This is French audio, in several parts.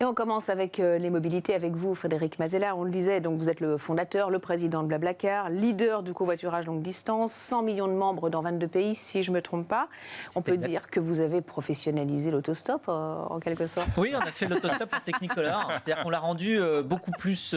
Et on commence avec les mobilités, avec vous, Frédéric Mazella. On le disait, donc vous êtes le fondateur, le président de Blablacar, leader du covoiturage longue distance, 100 millions de membres dans 22 pays, si je ne me trompe pas. On peut dire que vous avez professionnalisé l'autostop, en quelque sorte. Oui, on a fait l'autostop pour Technicolor. C'est-à-dire qu'on l'a rendu beaucoup plus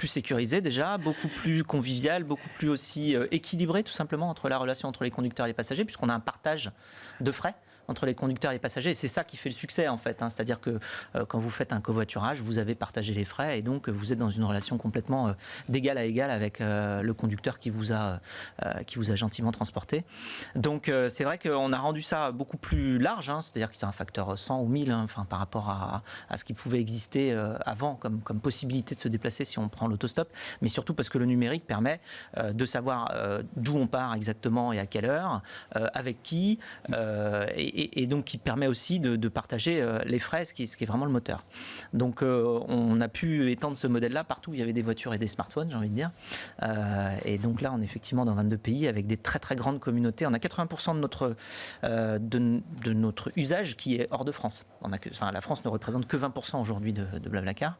sécurisé déjà, beaucoup plus convivial, beaucoup plus aussi équilibré, tout simplement, entre la relation entre les conducteurs et les passagers, puisqu'on a un partage de frais entre les conducteurs et les passagers. Et c'est ça qui fait le succès, en fait. C'est-à-dire que quand vous faites un covoiturage, vous avez partagé les frais et donc vous êtes dans une relation complètement d'égal à égal avec le conducteur qui vous a gentiment transporté. Donc c'est vrai qu'on a rendu ça beaucoup plus large, c'est-à-dire que c'est un facteur 100 ou 1000 par rapport à ce qui pouvait exister avant comme possibilité de se déplacer si on prend l'autostop, mais surtout parce que le numérique permet de savoir d'où on part exactement et à quelle heure, avec qui, et donc qui permet aussi de partager les frais, ce qui est vraiment le moteur. Donc on a pu étendre ce modèle-là partout où il y avait des voitures et des smartphones, j'ai envie de dire. Et donc là, on est effectivement dans 22 pays avec des très très grandes communautés. On a 80% de notre usage qui est hors de France. La France ne représente que 20% aujourd'hui de Blablacar.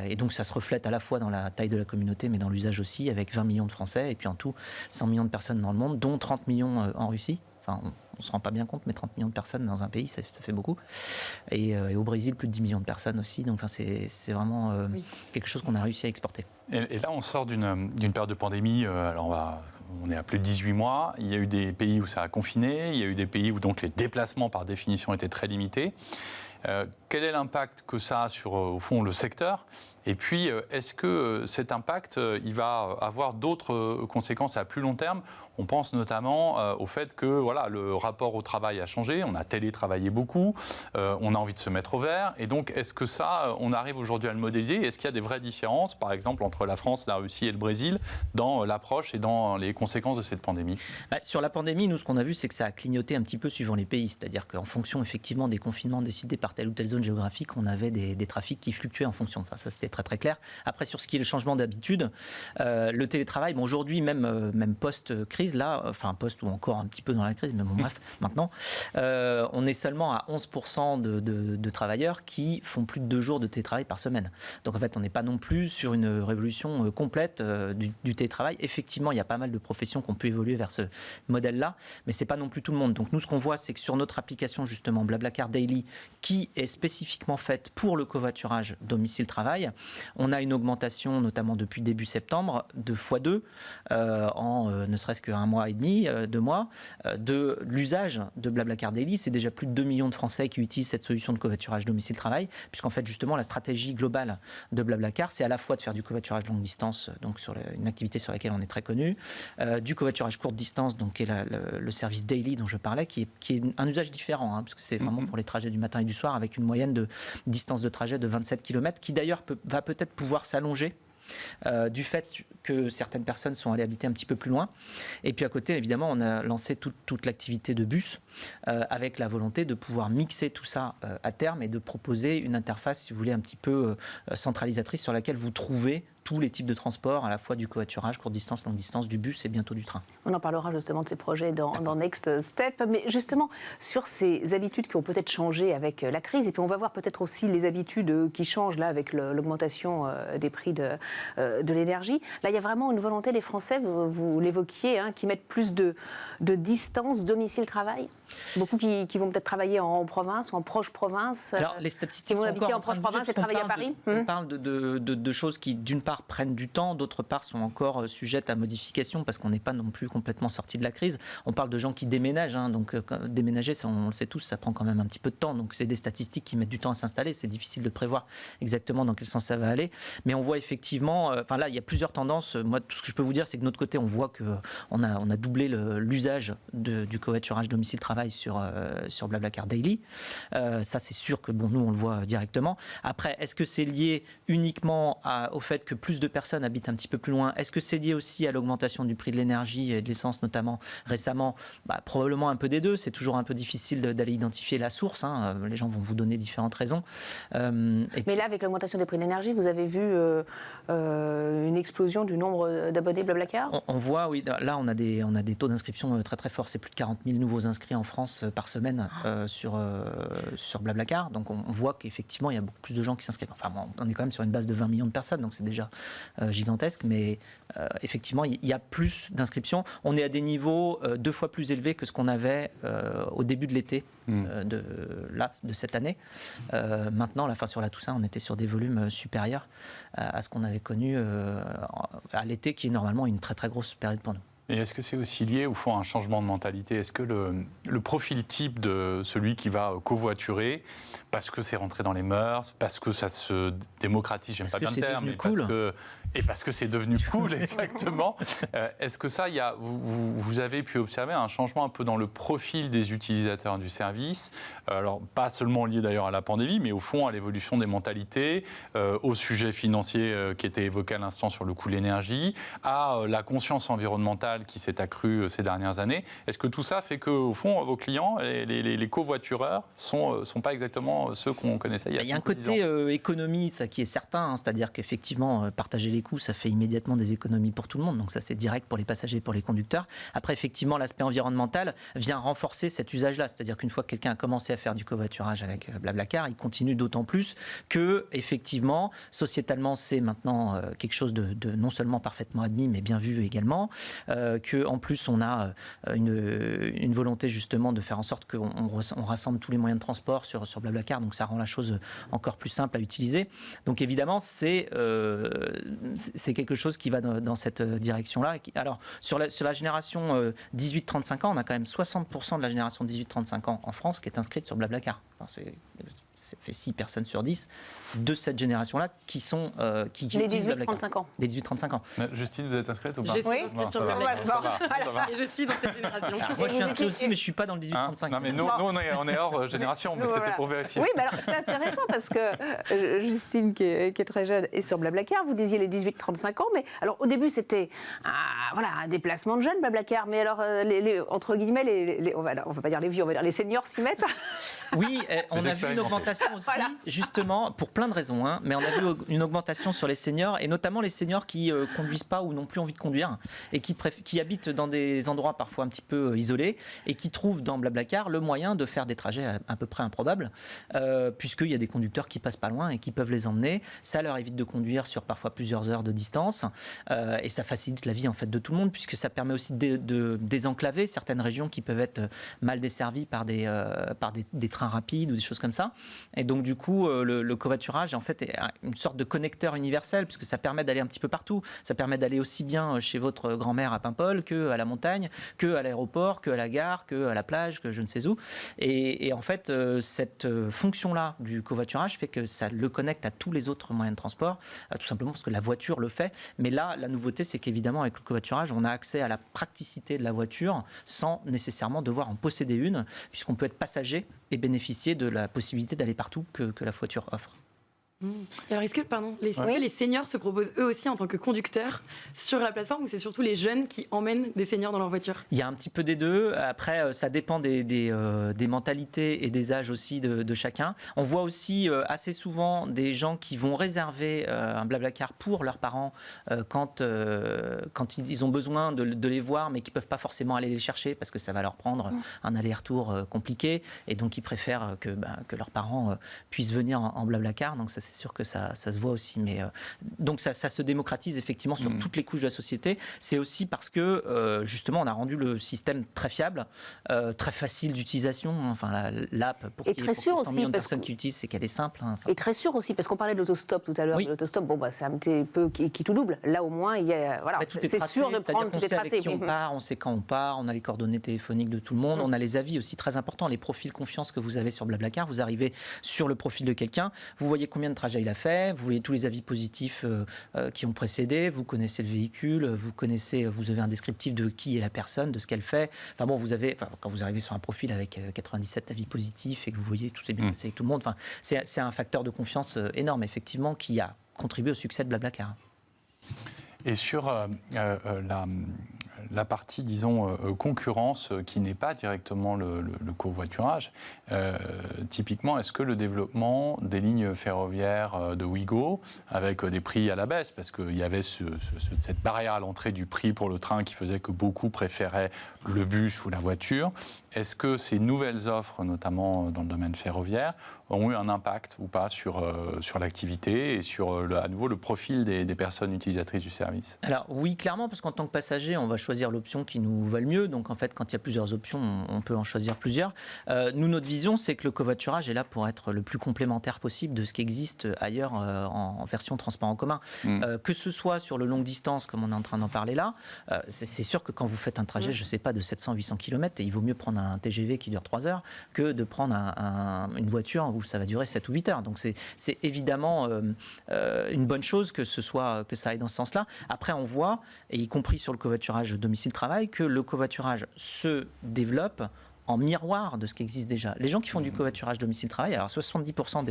Et donc ça se reflète à la fois dans la taille de la communauté, mais dans l'usage aussi, avec 20 millions de Français et puis en tout 100 millions de personnes dans le monde, dont 30 millions en Russie. Enfin, on ne se rend pas bien compte, mais 30 millions de personnes dans un pays, ça fait beaucoup. Et au Brésil, plus de 10 millions de personnes aussi. Donc c'est vraiment quelque chose qu'on a réussi à exporter. Et là, on sort d'une période de pandémie. Alors on est à plus de 18 mois. Il y a eu des pays où ça a confiné. Il y a eu des pays où donc les déplacements, par définition, étaient très limités. Quel est l'impact que ça a sur, au fond, le secteur ? Et puis, est-ce que cet impact, il va avoir d'autres conséquences à plus long terme ? On pense notamment au fait que le rapport au travail a changé, on a télétravaillé beaucoup, on a envie de se mettre au vert. Et donc, est-ce que ça, on arrive aujourd'hui à le modéliser ? Est-ce qu'il y a des vraies différences, par exemple, entre la France, la Russie et le Brésil, dans l'approche et dans les conséquences de cette pandémie ? Sur la pandémie, nous, ce qu'on a vu, c'est que ça a clignoté un petit peu suivant les pays. C'est-à-dire qu'en fonction, effectivement, des confinements décidés par telle ou telle zone géographique, on avait des trafics qui fluctuaient en fonction. Enfin, ça, c'était très très clair. Après, sur ce qui est le changement d'habitude, le télétravail, aujourd'hui, même post-crise, là, post ou encore un petit peu dans la crise, mais bon, bref, maintenant, on est seulement à 11% de travailleurs qui font plus de 2 jours de télétravail par semaine. Donc en fait, on n'est pas non plus sur une révolution complète du télétravail. Effectivement, il y a pas mal de professions qui ont pu évoluer vers ce modèle-là, mais c'est pas non plus tout le monde. Donc nous, ce qu'on voit, c'est que sur notre application, justement, Blablacar Daily, qui est spécifiquement faite pour le covoiturage domicile-travail, on a une augmentation, notamment depuis début septembre, de x2 en ne serait-ce qu'un mois et demi, 2 mois, de l'usage de Blablacar Daily. C'est déjà plus de 2 millions de Français qui utilisent cette solution de covoiturage domicile-travail, puisqu'en fait, justement, la stratégie globale de Blablacar, c'est à la fois de faire du covoiturage longue distance, donc sur une activité sur laquelle on est très connu, du covoiturage courte distance, donc qui est le service Daily dont je parlais, qui est un usage différent, parce que c'est vraiment pour les trajets du matin et du soir, avec une moyenne de distance de trajet de 27 km, qui d'ailleurs va peut-être pouvoir s'allonger du fait que certaines personnes sont allées habiter un petit peu plus loin. Et puis à côté, évidemment, on a lancé toute l'activité de bus avec la volonté de pouvoir mixer tout ça à terme et de proposer une interface, si vous voulez, un petit peu centralisatrice sur laquelle vous trouvez tous les types de transports, à la fois du covoiturage, courte distance, longue distance, du bus et bientôt du train. On en parlera justement de ces projets dans Next Step, mais justement sur ces habitudes qui ont peut-être changé avec la crise, et puis on va voir peut-être aussi les habitudes qui changent là avec l'augmentation des prix de l'énergie. Là, il y a vraiment une volonté des Français, vous l'évoquiez, qui mettent plus de distance domicile-travail. Beaucoup qui vont peut-être travailler en province ou en proche province. Alors, les statistiques qui vont sont habiter encore en proche province et travailler à Paris. On parle de choses qui, d'une part, prennent du temps, d'autre part, sont encore sujettes à modification parce qu'on n'est pas non plus complètement sorti de la crise. On parle de gens qui déménagent, donc déménager, ça, on le sait tous, ça prend quand même un petit peu de temps. Donc, c'est des statistiques qui mettent du temps à s'installer. C'est difficile de prévoir exactement dans quel sens ça va aller. Mais on voit effectivement, là, il y a plusieurs tendances. Moi, tout ce que je peux vous dire, c'est que de notre côté, on voit qu'on a doublé l'usage du covoiturage domicile-travail sur Blablacar Daily. Ça, c'est sûr que nous, on le voit directement. Après, est-ce que c'est lié uniquement au fait que plus de personnes habitent un petit peu plus loin ? Est-ce que c'est lié aussi à l'augmentation du prix de l'énergie et de l'essence, notamment récemment ? Probablement un peu des deux. C'est toujours un peu difficile d'aller identifier la source. Les gens vont vous donner différentes raisons. Mais là, avec l'augmentation des prix de l'énergie, vous avez vu une explosion du nombre d'abonnés Blablacar ? On voit, oui. Là, on a des taux d'inscription très très forts. C'est plus de 40 000 nouveaux inscrits en France par semaine sur Blablacar. Donc on voit qu'effectivement, il y a beaucoup plus de gens qui s'inscrivent. Enfin, bon, on est quand même sur une base de 20 millions de personnes, donc c'est déjà gigantesque. Mais effectivement, il y a plus d'inscriptions. On est à des niveaux 2 fois plus élevés que ce qu'on avait au début de l'été de cette année. Maintenant, sur la Toussaint, on était sur des volumes supérieurs à ce qu'on avait connu à l'été, qui est normalement une très très grosse période pour nous. Et est-ce que c'est aussi lié au fond à un changement de mentalité? Est-ce que le profil type de celui qui va covoiturer, parce que c'est rentré dans les mœurs, parce que ça se démocratise, j'aime pas bien le terme, mais cool. parce que c'est devenu cool, exactement. Est-ce que ça, vous avez pu observer un changement un peu dans le profil des utilisateurs du service? Alors, pas seulement lié d'ailleurs à la pandémie, mais au fond à l'évolution des mentalités, au sujet financier qui était évoqué à l'instant sur le coût de l'énergie, à la conscience environnementale qui s'est accrue ces dernières années. Est-ce que tout ça fait qu'au fond, vos clients, les covoitureurs, sont pas exactement ceux qu'on connaissait il y a 10 ans? Il y a un côté économie, ça qui est certain, hein, c'est-à-dire qu'effectivement, partager les coûts, ça fait immédiatement des économies pour tout le monde, donc ça c'est direct pour les passagers, pour les conducteurs. Après, effectivement, l'aspect environnemental vient renforcer cet usage-là, c'est-à-dire qu'une fois que quelqu'un a commencé à faire du covoiturage avec Blablacar, il continue d'autant plus que, effectivement, sociétalement, c'est maintenant quelque chose de non seulement parfaitement admis, mais bien vu également, qu'en plus on a une volonté justement de faire en sorte qu'on rassemble tous les moyens de transport sur Blablacar, donc ça rend la chose encore plus simple à utiliser. Donc évidemment, c'est quelque chose qui va dans cette direction-là. Alors, sur la génération 18-35 ans, on a quand même 60% de la génération 18-35 ans en France qui est inscrite sur Blablacar. Enfin, ça fait 6 personnes sur 10 de cette génération-là qui utilisent Blablacar. 18-35 ans. Les 18-35 ans. Justine, vous êtes inscrite ou pas? Je suis inscrite sur Blablacar. Et je suis dans cette génération. Alors, moi, je suis inscrit aussi, mais je ne suis pas dans le 18-35. Non, mais nous, on est hors génération, mais c'était pour vérifier. Oui, mais alors c'est intéressant parce que Justine, qui est très jeune, est sur Blablacar. Vous disiez les 18-35 ans, mais alors au début, c'était un déplacement de jeunes, Blablacar. Mais alors, entre guillemets, on va pas dire les vieux, on va dire les seniors s'y mettent. Oui, on a vu une augmentation aussi, justement, pour plein de raisons, hein, mais on a vu une augmentation sur les seniors, et notamment les seniors qui conduisent pas ou n'ont plus envie de conduire, et qui habitent dans des endroits parfois un petit peu isolés, et qui trouvent dans Blablacar le moyen de faire des trajets à peu près improbables, puisqu'il y a des conducteurs qui passent pas loin et qui peuvent les emmener. Ça leur évite de conduire sur parfois plusieurs heures de distance, et ça facilite la vie en fait de tout le monde, puisque ça permet aussi de désenclaver certaines régions qui peuvent être mal desservies par des trains rapides ou des choses comme ça. Et donc du coup, le covoiturage en fait est une sorte de connecteur universel, puisque ça permet d'aller un petit peu partout. Ça permet d'aller aussi bien chez votre grand-mère à Paimpol qu'à la montagne, qu'à l'aéroport, qu'à la gare, qu'à la plage, que je ne sais où. Et en fait, cette fonction-là du covoiturage fait que ça le connecte à tous les autres moyens de transport, tout simplement parce que la voiture le fait. Mais là, la nouveauté, c'est qu'évidemment, avec le covoiturage, on a accès à la praticité de la voiture sans nécessairement devoir en posséder une, puisqu'on peut être passager et bénéficier de la possibilité d'aller partout que la voiture offre. Et alors, est-ce que les seniors se proposent eux aussi en tant que conducteurs sur la plateforme, ou c'est surtout les jeunes qui emmènent des seniors dans leur voiture? Il y a un petit peu des deux. Après, ça dépend des mentalités et des âges aussi de chacun. On voit aussi assez souvent des gens qui vont réserver un Blablacar pour leurs parents quand ils ont besoin de les voir, mais qui ne peuvent pas forcément aller les chercher parce que ça va leur prendre un aller-retour compliqué. Et donc, ils préfèrent que leurs parents puissent venir en Blablacar. Donc, ça, c'est sûr que ça se voit aussi. Mais, donc ça se démocratise effectivement sur toutes les couches de la société. C'est aussi parce que justement on a rendu le système très fiable, très facile d'utilisation. Enfin, l'app, pour qu'il y ait 100 millions de personnes qui l'utilisent, c'est qu'elle est simple. Hein, et très sûr aussi, parce qu'on parlait de l'autostop tout à l'heure. Oui. L'autostop, c'est un petit peu qui tout double. Là au moins, il y a, c'est sûr de prendre tous les tracés. On part, on sait quand on part, on a les coordonnées téléphoniques de tout le monde, on a les avis aussi très importants, les profils confiance que vous avez sur Blablacar. Vous arrivez sur le profil de quelqu'un, vous voyez combien de trajets il a fait, vous voyez tous les avis positifs qui ont précédé, vous connaissez le véhicule, vous avez un descriptif de qui est la personne, de ce qu'elle fait. Enfin bon, quand vous arrivez sur un profil avec 97 avis positifs et que vous voyez tout s'est bien passé avec tout le monde, c'est un facteur de confiance énorme effectivement qui a contribué au succès de Blablacar. Et sur la partie, disons, concurrence qui n'est pas directement le covoiturage. Typiquement, est-ce que le développement des lignes ferroviaires de Ouigo, avec des prix à la baisse, parce qu'il y avait cette barrière à l'entrée du prix pour le train qui faisait que beaucoup préféraient le bus ou la voiture, est-ce que ces nouvelles offres, notamment dans le domaine ferroviaire, ont eu un impact ou pas sur l'activité et sur, à nouveau, le profil des personnes utilisatrices du service? Alors oui, clairement, parce qu'en tant que passager, on va choisir l'option qui nous va le mieux. Donc en fait, quand il y a plusieurs options, on peut en choisir plusieurs. Nous, notre vision, c'est que le covoiturage est là pour être le plus complémentaire possible de ce qui existe ailleurs en version transport en commun. Que ce soit sur le longue distance, comme on est en train d'en parler là, c'est sûr que quand vous faites un trajet, je ne sais pas, de 700-800 km, il vaut mieux prendre un TGV qui dure 3 heures que de prendre une voiture où ça va durer 7 ou 8 heures. Donc c'est évidemment une bonne chose que ça aille dans ce sens-là. Après, on voit, et y compris sur le covoiturage domicile-travail, que le covoiturage se développe en miroir de ce qui existe déjà. Les gens qui font du covoiturage domicile-travail, alors 70%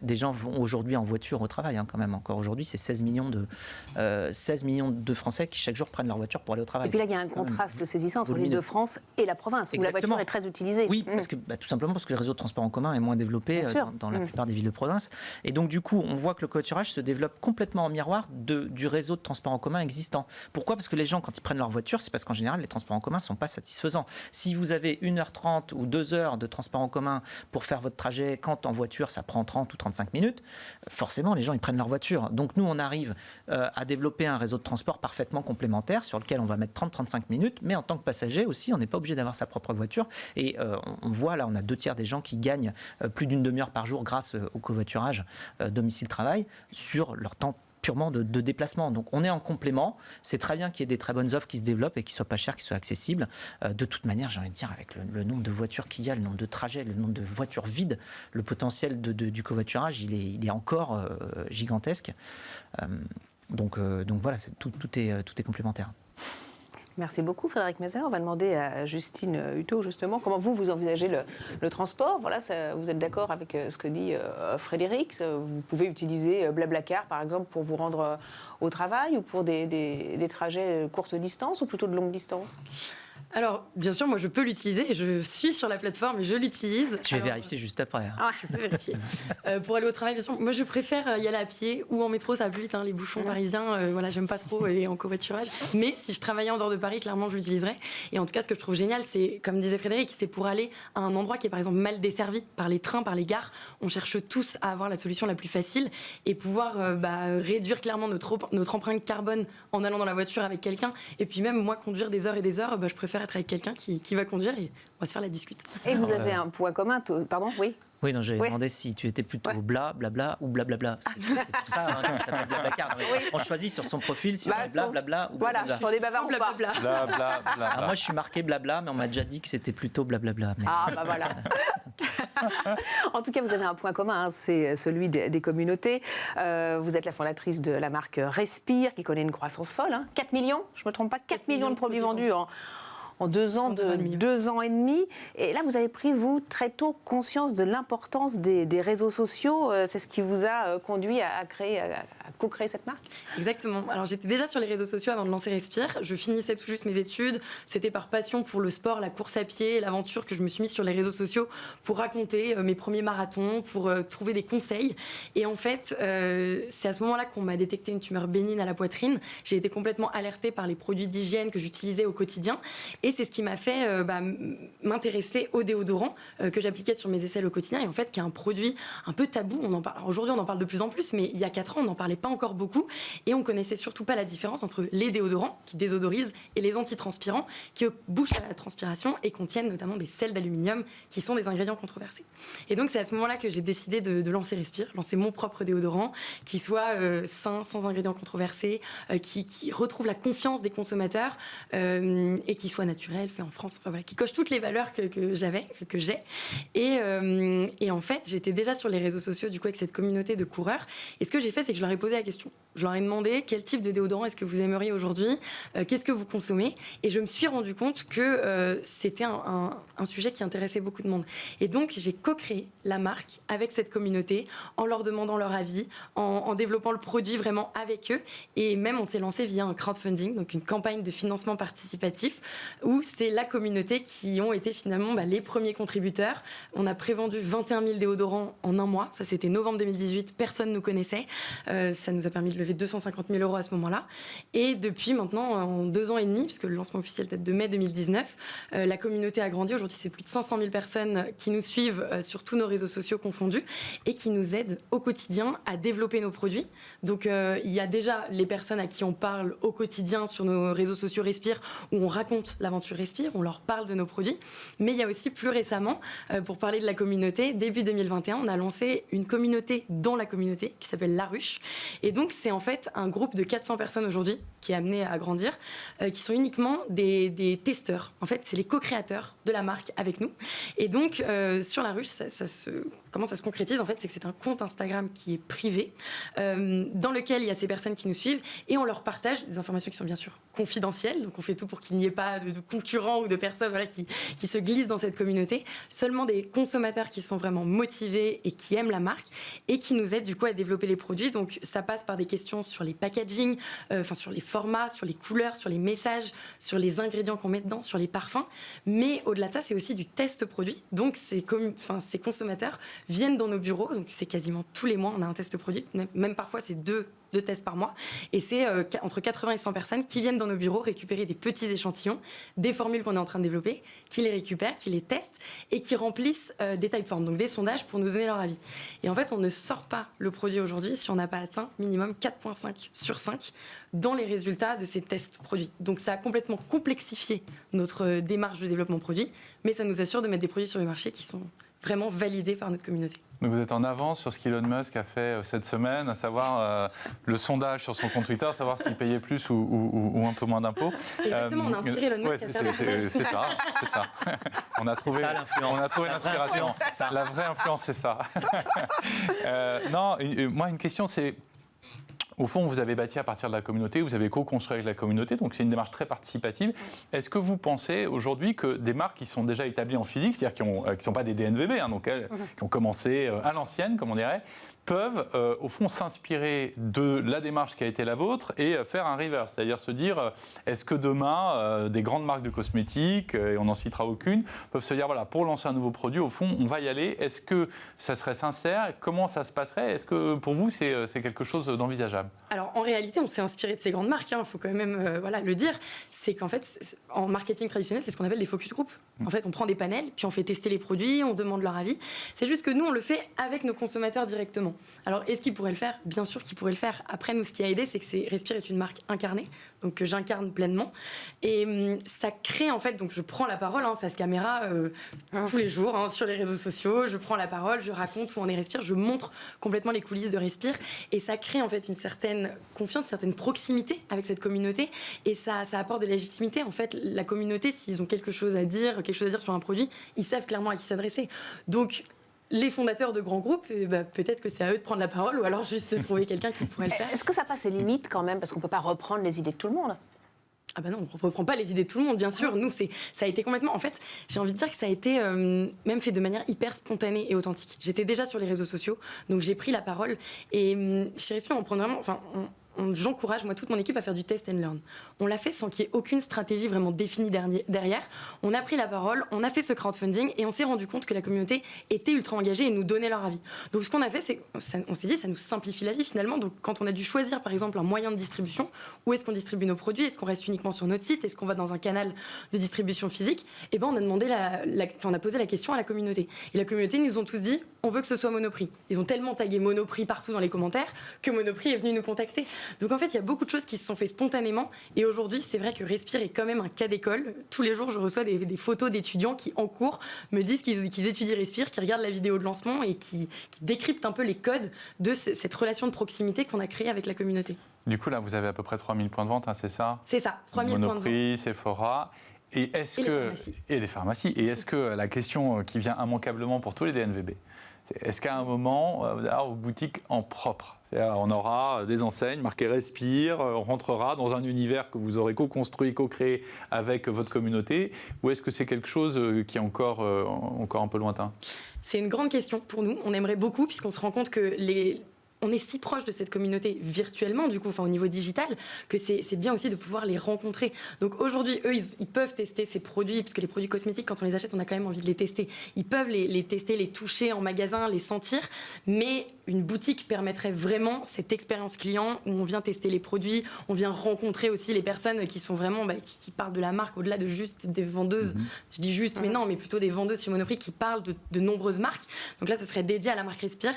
des gens vont aujourd'hui en voiture au travail, quand même. Encore aujourd'hui, c'est 16 millions de Français qui chaque jour prennent leur voiture pour aller au travail. Et puis là, il y a un contraste saisissant entre l'Île-de-France et la province, où la voiture est très utilisée. Oui, parce que, tout simplement parce que le réseau de transport en commun est moins développé dans la plupart des villes de province. Et donc, du coup, on voit que le covoiturage se développe complètement en miroir du réseau de transport en commun existant. Pourquoi ? Parce que les gens, quand ils prennent leur voiture, c'est parce qu'en général, les transports en commun ne sont pas satisfaisants. Si vous avez 1h30 ou 2 heures de transport en commun pour faire votre trajet, quand en voiture ça prend 30 ou 35 minutes, forcément les gens ils prennent leur voiture. Donc nous on arrive à développer un réseau de transport parfaitement complémentaire sur lequel on va mettre 30-35 minutes, mais en tant que passager aussi on n'est pas obligé d'avoir sa propre voiture. Et on voit là, on a 2/3 des gens qui gagnent plus d'une demi-heure par jour grâce au covoiturage domicile-travail sur leur temps purement de déplacement. Donc on est en complément. C'est très bien qu'il y ait des très bonnes offres qui se développent et qui soient pas chères, qui soient accessibles. De toute manière, j'ai envie de dire, avec le nombre de voitures qu'il y a, le nombre de trajets, le nombre de voitures vides, le potentiel du covoiturage, il est encore gigantesque. Donc voilà, tout est complémentaire. Merci beaucoup Frédéric Mézard. On va demander à Justine Hutto justement comment vous envisagez le transport. Voilà, vous êtes d'accord avec ce que dit Frédéric? Vous pouvez utiliser Blablacar par exemple pour vous rendre au travail ou pour des trajets courte distance ou plutôt de longue distance? Alors, bien sûr, moi, je peux l'utiliser. Je suis sur la plateforme et je l'utilise. Je vais vérifier juste après. Je peux vérifier. Pour aller au travail, bien sûr, moi, je préfère y aller à pied ou en métro, ça va plus vite. Les bouchons parisiens, voilà, j'aime pas trop et en covoiturage. Mais si je travaillais en dehors de Paris, clairement, je l'utiliserais. Et en tout cas, ce que je trouve génial, c'est, comme disait Frédéric, c'est pour aller à un endroit qui est, par exemple, mal desservi par les trains, par les gares. On cherche tous à avoir la solution la plus facile et pouvoir réduire clairement notre empreinte carbone en allant dans la voiture avec quelqu'un. Et puis même, moi, conduire des heures et des heures, je préfère être avec quelqu'un qui va conduire et on va se faire la discute. Et vous avez un point commun, pardon, oui. Oui, non, j'avais demandé si tu étais plutôt blabla ou blablabla. C'est pour ça qu'on s'appelle Blablacar. On choisit sur son profil si on est blablabla ou blablabla. Voilà, on est bavard ou pas. Alors moi, je suis marqué blabla, mais on m'a déjà dit que c'était plutôt blablabla. Mais... Ah, bah voilà. En tout cas, vous avez un point commun, c'est celui des communautés. Vous êtes la fondatrice de la marque Respire, qui connaît une croissance folle. 4 millions, je ne me trompe pas, 4 millions de produits vendus en 2 ans, 2 ans et demi. Et là, vous avez pris, vous, très tôt, conscience de l'importance des réseaux sociaux. C'est ce qui vous a conduit à co-créer cette marque? Exactement. Alors, j'étais déjà sur les réseaux sociaux avant de lancer Respire. Je finissais tout juste mes études. C'était par passion pour le sport, la course à pied, l'aventure que je me suis mise sur les réseaux sociaux pour raconter mes premiers marathons, pour trouver des conseils. Et en fait, c'est à ce moment-là qu'on m'a détecté une tumeur bénigne à la poitrine. J'ai été complètement alertée par les produits d'hygiène que j'utilisais au quotidien. Et c'est ce qui m'a fait m'intéresser au déodorant que j'appliquais sur mes aisselles au quotidien et en fait qui est un produit un peu tabou. On en parle. Alors, aujourd'hui, on en parle de plus en plus, mais il y a 4 ans, on n'en parlait pas encore beaucoup et on connaissait surtout pas la différence entre les déodorants qui désodorisent et les antitranspirants qui bouchent la transpiration et contiennent notamment des sels d'aluminium qui sont des ingrédients controversés. Et donc c'est à ce moment-là que j'ai décidé de lancer Respire, lancer mon propre déodorant qui soit sain, sans ingrédients controversés, qui retrouve la confiance des consommateurs et qui soit naturel. naturel, fait en France, enfin voilà, qui coche toutes les valeurs que j'ai. Et en fait, j'étais déjà sur les réseaux sociaux du coup avec cette communauté de coureurs. Et ce que j'ai fait, c'est que je leur ai posé la question. Je leur ai demandé quel type de déodorant est-ce que vous aimeriez aujourd'hui, qu'est-ce que vous consommez. Et je me suis rendu compte que c'était un sujet qui intéressait beaucoup de monde. Et donc, j'ai co-créé la marque avec cette communauté en leur demandant leur avis, en développant le produit vraiment avec eux. Et même, on s'est lancé via un crowdfunding, donc une campagne de financement participatif, où c'est la communauté qui ont été finalement les premiers contributeurs. On a prévendu 21 000 déodorants en un mois. Ça, c'était novembre 2018. Personne ne nous connaissait. Ça nous a permis de lever 250 000 € à ce moment-là. Et depuis maintenant, en 2 ans et demi, puisque le lancement officiel date de mai 2019, la communauté a grandi. Aujourd'hui, c'est plus de 500 000 personnes qui nous suivent sur tous nos réseaux sociaux confondus et qui nous aident au quotidien à développer nos produits. Donc, il y a déjà les personnes à qui on parle au quotidien sur nos réseaux sociaux Respire, où on raconte l'aventure Respire, on leur parle de nos produits. Mais il y a aussi plus récemment, pour parler de la communauté, début 2021, on a lancé une communauté dans la communauté qui s'appelle La Ruche. Et donc, c'est en fait un groupe de 400 personnes aujourd'hui qui est amené à grandir, qui sont uniquement des testeurs. En fait, c'est les co-créateurs de la marque avec nous. Et donc, sur La Ruche, comment ça se concrétise, en fait, c'est que c'est un compte Instagram qui est privé, dans lequel il y a ces personnes qui nous suivent, et on leur partage des informations qui sont bien sûr confidentielles. Donc, on fait tout pour qu'il n'y ait pas de concurrents ou de personnes qui se glissent dans cette communauté. Seulement des consommateurs qui sont vraiment motivés et qui aiment la marque et qui nous aident du coup à développer les produits. Donc, ça passe par des questions sur les packaging, sur les formats, sur les couleurs, sur les messages, sur les ingrédients qu'on met dedans, sur les parfums. Mais au-delà de ça, c'est aussi du test produit. Donc, ces consommateurs viennent dans nos bureaux. Donc, c'est quasiment tous les mois, on a un test produit. Même parfois, c'est deux tests par mois. Et c'est entre 80 et 100 personnes qui viennent dans nos bureaux récupérer des petits échantillons, des formules qu'on est en train de développer, qui les récupèrent, qui les testent et qui remplissent des typeforms, donc des sondages pour nous donner leur avis. Et en fait, on ne sort pas le produit aujourd'hui si on n'a pas atteint minimum 4,5 sur 5 dans les résultats de ces tests produits. Donc ça a complètement complexifié notre démarche de développement produit, mais ça nous assure de mettre des produits sur le marché qui sont vraiment validés par notre communauté. Donc vous êtes en avance sur ce qu'Elon Musk a fait cette semaine, à savoir le sondage sur son compte Twitter, savoir s'il payait plus ou un peu moins d'impôts. Exactement, on a inspiré Elon Musk à faire le sondage. C'est ça. On a trouvé l'inspiration. La vraie influence, c'est ça. Non, moi une question, c'est... Au fond, vous avez bâti à partir de la communauté, vous avez co-construit avec la communauté, donc c'est une démarche très participative. Est-ce que vous pensez aujourd'hui que des marques qui sont déjà établies en physique, c'est-à-dire qui ne sont pas des DNVB, donc qui ont commencé à l'ancienne, comme on dirait, peuvent au fond s'inspirer de la démarche qui a été la vôtre et faire un reverse, c'est-à-dire se dire est-ce que demain des grandes marques de cosmétiques, et on n'en citera aucune, peuvent se dire voilà, pour lancer un nouveau produit, au fond on va y aller, est-ce que ça serait sincère, comment ça se passerait, est-ce que pour vous c'est quelque chose d'envisageable? Alors en réalité on s'est inspiré de ces grandes marques, il faut quand même le dire, c'est qu'en fait en marketing traditionnel c'est ce qu'on appelle des focus group. En fait on prend des panels, puis on fait tester les produits, on demande leur avis, c'est juste que nous on le fait avec nos consommateurs directement. Alors, est-ce qu'ils pourraient le faire? Bien sûr qu'ils pourraient le faire. Après, nous, ce qui a aidé, c'est que Respire est une marque incarnée, donc que j'incarne pleinement. Et ça crée, en fait, donc je prends la parole face caméra tous les jours sur les réseaux sociaux. Je prends la parole, je raconte où on est Respire, je montre complètement les coulisses de Respire. Et ça crée, en fait, une certaine confiance, une certaine proximité avec cette communauté. Et ça apporte de la légitimité. En fait, la communauté, s'ils ont quelque chose à dire sur un produit, ils savent clairement à qui s'adresser. Donc, les fondateurs de grands groupes, peut-être que c'est à eux de prendre la parole ou alors juste de trouver quelqu'un qui pourrait le faire. Est-ce que ça passe ses limites quand même? Parce qu'on ne peut pas reprendre les idées de tout le monde. Ah non, on ne reprend pas les idées de tout le monde, bien sûr. Nous, ça a été complètement... En fait, j'ai envie de dire que ça a été même fait de manière hyper spontanée et authentique. J'étais déjà sur les réseaux sociaux, donc j'ai pris la parole. Et chez Respire, on prend vraiment... J'encourage, moi, toute mon équipe à faire du test and learn. On l'a fait sans qu'il y ait aucune stratégie vraiment définie derrière. On a pris la parole, on a fait ce crowdfunding et on s'est rendu compte que la communauté était ultra engagée et nous donnait leur avis. Donc, ce qu'on a fait, c'est on s'est dit, ça nous simplifie la vie finalement. Donc, quand on a dû choisir, par exemple, un moyen de distribution, où est-ce qu'on distribue nos produits? Est-ce qu'on reste uniquement sur notre site? Est-ce qu'on va dans un canal de distribution physique? Et on a demandé on a posé la question à la communauté. Et la communauté nous ont tous dit, on veut que ce soit Monoprix. Ils ont tellement tagué Monoprix partout dans les commentaires que Monoprix est venu nous contacter. Donc en fait, il y a beaucoup de choses qui se sont faites spontanément. Et aujourd'hui, c'est vrai que Respire est quand même un cas d'école. Tous les jours, je reçois des photos d'étudiants qui, en cours, me disent qu'ils étudient Respire, qui regardent la vidéo de lancement et qui décryptent un peu les codes de cette relation de proximité qu'on a créée avec la communauté. Du coup, là, vous avez à peu près 3000 points de vente, c'est ça? C'est ça, 3000 points de vente. Monoprix, Sephora. Et les pharmacies. Et est-ce que la question qui vient immanquablement pour tous les DNVB, est-ce qu'à un moment, vous allez avoir vos boutiques en propre? C'est-à-dire, on aura des enseignes marquées Respire, on rentrera dans un univers que vous aurez co-construit, co-créé avec votre communauté, ou est-ce que c'est quelque chose qui est encore un peu lointain? C'est une grande question pour nous. On aimerait beaucoup, puisqu'on se rend compte que on est si proche de cette communauté virtuellement, du coup, au niveau digital, que c'est bien aussi de pouvoir les rencontrer. Donc aujourd'hui, eux, ils peuvent tester ces produits, parce que les produits cosmétiques, quand on les achète, on a quand même envie de les tester. Ils peuvent les tester, les toucher en magasin, les sentir, mais une boutique permettrait vraiment cette expérience client où on vient tester les produits, on vient rencontrer aussi les personnes qui sont vraiment, qui parlent de la marque au-delà de juste des vendeuses. Je dis juste, mais non, mais plutôt des vendeuses chez Monoprix qui parlent de nombreuses marques. Donc là, ce serait dédié à la marque Respire.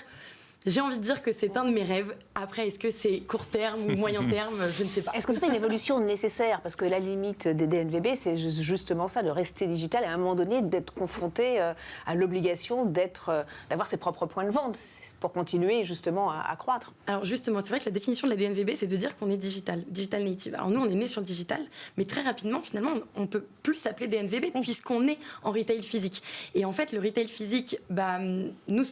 J'ai envie de dire que c'est un de mes rêves. Après, est-ce que c'est court terme ou moyen terme? Je ne sais pas. Est-ce que c'est pas une évolution nécessaire? Parce que la limite des DNVB, c'est justement ça, de rester digital et à un moment donné d'être confronté à l'obligation d'avoir ses propres points de vente pour continuer justement à croître. Alors justement, c'est vrai que la définition de la DNVB, c'est de dire qu'on est digital native. Alors nous, on est né sur le digital, mais très rapidement, finalement, on ne peut plus s'appeler DNVB puisqu'on est en retail physique. Et en fait, le retail physique, nous,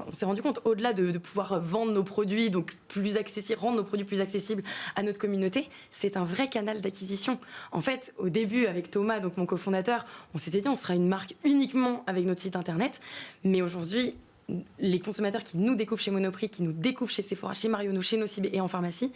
on s'est rendu compte, au-delà de pouvoir vendre nos produits, donc plus accessibles, rendre nos produits plus accessibles à notre communauté, c'est un vrai canal d'acquisition. En fait, au début, avec Thomas, donc mon cofondateur, on s'était dit on sera une marque uniquement avec notre site internet, mais aujourd'hui, les consommateurs qui nous découvrent chez Monoprix, qui nous découvrent chez Sephora, chez Marionnaud, chez Nocibé et en pharmacie,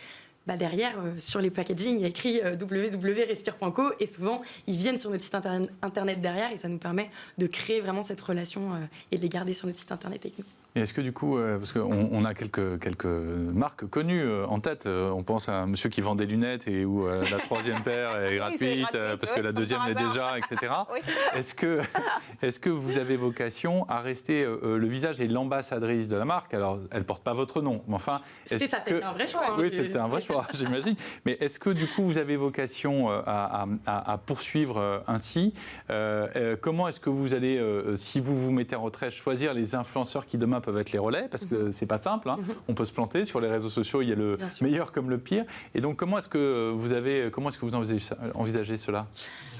derrière, sur les packaging, il y a écrit www.respire.co et souvent, ils viennent sur notre site internet derrière et ça nous permet de créer vraiment cette relation et de les garder sur notre site internet avec nous. Et est-ce que du coup, parce qu'on a quelques marques connues en tête, on pense à un monsieur qui vend des lunettes et où la troisième paire est gratuite, parce que la deuxième l'est déjà, etc. Oui. Est-ce que vous avez vocation à rester le visage et l'ambassadrice de la marque? Alors, elle ne porte pas votre nom, mais enfin... C'est un vrai choix. Oui, c'est un vrai choix, j'imagine. Mais est-ce que du coup, vous avez vocation à poursuivre ainsi? Comment est-ce que vous allez, si vous vous mettez en retrait, choisir les influenceurs qui demain peuvent être les relais, parce que c'est pas simple, on peut se planter sur les réseaux sociaux, il y a le meilleur comme le pire. Et donc comment est-ce que vous envisagez cela?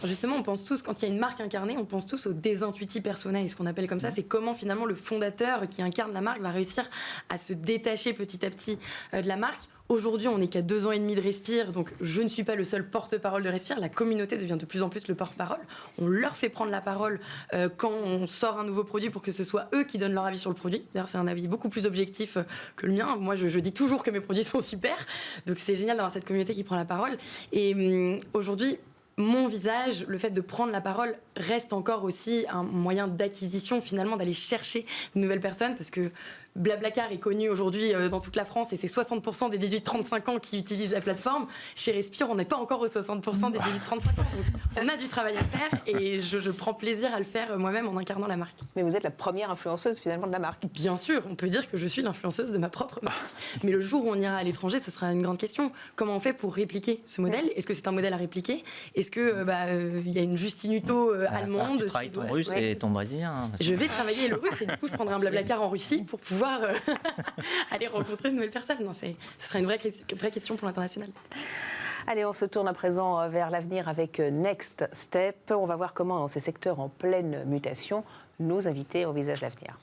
Justement, on pense tous, quand il y a une marque incarnée, on pense tous au désintuitif personnel, ce qu'on appelle comme ça, c'est comment finalement le fondateur qui incarne la marque va réussir à se détacher petit à petit de la marque. Aujourd'hui, on n'est qu'à 2 ans et demi de Respire, donc je ne suis pas le seul porte-parole de Respire. La communauté devient de plus en plus le porte-parole. On leur fait prendre la parole quand on sort un nouveau produit pour que ce soit eux qui donnent leur avis sur le produit. D'ailleurs, c'est un avis beaucoup plus objectif que le mien. Moi, je dis toujours que mes produits sont super. Donc, c'est génial d'avoir cette communauté qui prend la parole. Et aujourd'hui, mon visage, le fait de prendre la parole reste encore aussi un moyen d'acquisition, finalement, d'aller chercher de nouvelles personnes, parce que Blablacar est connu aujourd'hui dans toute la France et c'est 60% des 18-35 ans qui utilisent la plateforme. Chez Respire, on n'est pas encore aux 60% des 18-35 ans. Donc on a du travail à faire et je prends plaisir à le faire moi-même en incarnant la marque. Mais vous êtes la première influenceuse finalement de la marque. Bien sûr, on peut dire que je suis l'influenceuse de ma propre marque. Mais le jour où on ira à l'étranger, ce sera une grande question. Comment on fait pour répliquer ce modèle? Est-ce que c'est un modèle à répliquer? Est-ce que y a une Justine Hutto allemande? Tu travailles ton russe et ton brésilien. Je vais travailler le russe et du coup je prendrai un Blablacar en Russie pour pouvoir aller rencontrer de nouvelles personnes. Non, ce sera une vraie question pour l'international. Allez, on se tourne à présent vers l'avenir avec Next Step. On va voir comment, dans ces secteurs en pleine mutation, nos invités envisagent l'avenir.